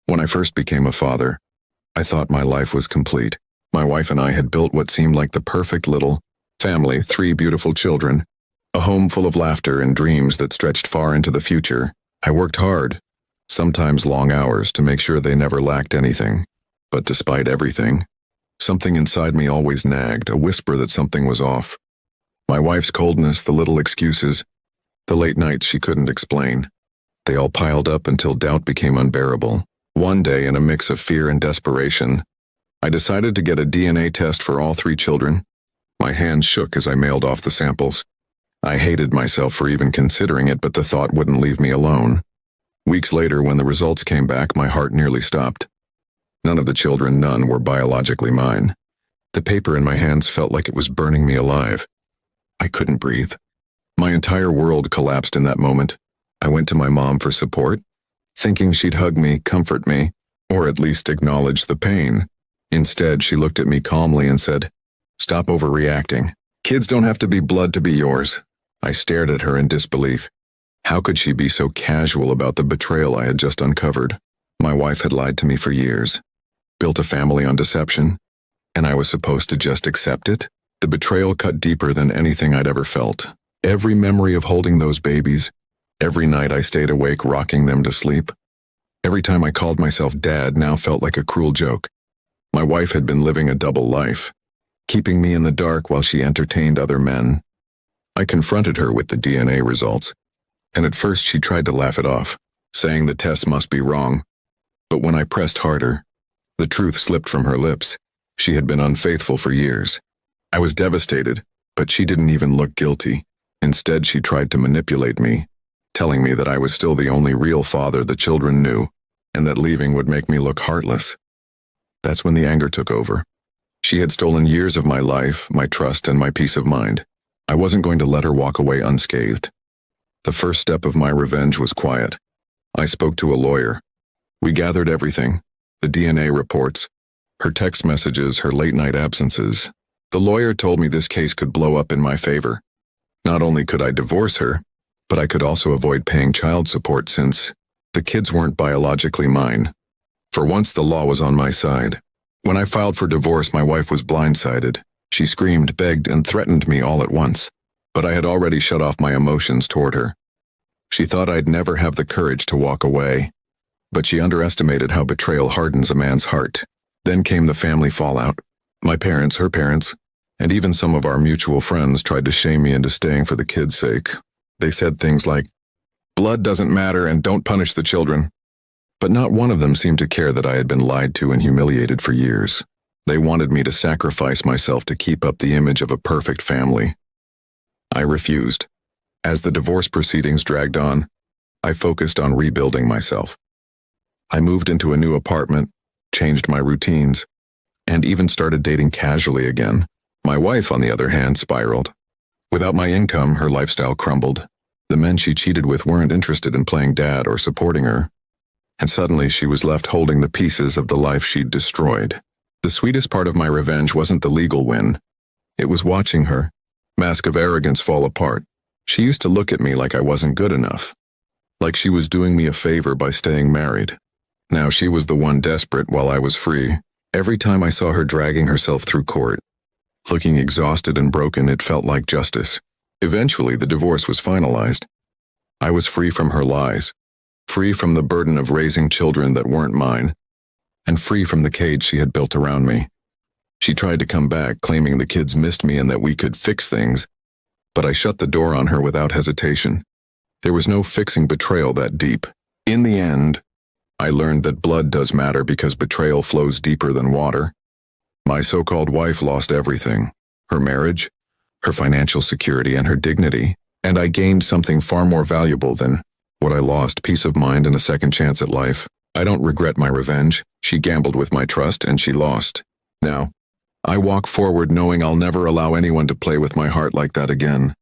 When I first became a father, I thought my life was complete. My wife and I had built what seemed like the perfect little family, 3 beautiful children, a home full of laughter and dreams that stretched far into the future. I worked hard, sometimes long hours, to make sure they never lacked anything. But despite everything, something inside me always nagged, a whisper that something was off. My wife's coldness, the little excuses, the late nights she couldn't explain. They all piled up until doubt became unbearable. One day, in a mix of fear and desperation, I decided to get a DNA test for all 3 children. My hands shook as I mailed off the samples. I hated myself for even considering it, but the thought wouldn't leave me alone. Weeks later, when the results came back, my heart nearly stopped. None of the children, none, were biologically mine. The paper in my hands felt like it was burning me alive. I couldn't breathe. My entire world collapsed in that moment. I went to my mom for support, thinking she'd hug me, comfort me, or at least acknowledge the pain. Instead, she looked at me calmly and said, "Stop overreacting. Kids don't have to be blood to be yours." I stared at her in disbelief. How could she be so casual about the betrayal I had just uncovered? My wife had lied to me for years, built a family on deception, and I was supposed to just accept it? The betrayal cut deeper than anything I'd ever felt. Every memory of holding those babies, every night I stayed awake rocking them to sleep, every time I called myself dad now felt like a cruel joke. My wife had been living a double life, keeping me in the dark while she entertained other men. I confronted her with the DNA results, and at first she tried to laugh it off, saying the test must be wrong. But when I pressed harder, the truth slipped from her lips. She had been unfaithful for years. I was devastated, but she didn't even look guilty. Instead, she tried to manipulate me, telling me that I was still the only real father the children knew, and that leaving would make me look heartless. That's when the anger took over. She had stolen years of my life, my trust, and my peace of mind. I wasn't going to let her walk away unscathed. The first step of my revenge was quiet. I spoke to a lawyer. We gathered everything, the DNA reports, her text messages, her late-night absences. The lawyer told me this case could blow up in my favor. Not only could I divorce her, but I could also avoid paying child support since the kids weren't biologically mine. For once, the law was on my side. When I filed for divorce, my wife was blindsided. She screamed, begged, and threatened me all at once. But I had already shut off my emotions toward her. She thought I'd never have the courage to walk away. But she underestimated how betrayal hardens a man's heart. Then came the family fallout. My parents, her parents, and even some of our mutual friends tried to shame me into staying for the kids' sake. They said things like, "Blood doesn't matter and don't punish the children." But not one of them seemed to care that I had been lied to and humiliated for years. They wanted me to sacrifice myself to keep up the image of a perfect family. I refused. As the divorce proceedings dragged on, I focused on rebuilding myself. I moved into a new apartment, changed my routines, and even started dating casually again. My wife, on the other hand, spiraled. Without my income, her lifestyle crumbled. The men she cheated with weren't interested in playing dad or supporting her. And suddenly she was left holding the pieces of the life she'd destroyed. The sweetest part of my revenge wasn't the legal win. It was watching her mask of arrogance fall apart. She used to look at me like I wasn't good enough, like she was doing me a favor by staying married. Now she was the one desperate while I was free. Every time I saw her dragging herself through court, looking exhausted and broken, it felt like justice. Eventually, the divorce was finalized. I was free from her lies, free from the burden of raising children that weren't mine, and free from the cage she had built around me. She tried to come back, claiming the kids missed me and that we could fix things, but I shut the door on her without hesitation. There was no fixing betrayal that deep. In the end, I learned that blood does matter because betrayal flows deeper than water. My so-called wife lost everything, her marriage, her financial security, and her dignity, and I gained something far more valuable than what I lost: peace of mind and a second chance at life. I don't regret my revenge. She gambled with my trust and she lost. Now, I walk forward knowing I'll never allow anyone to play with my heart like that again.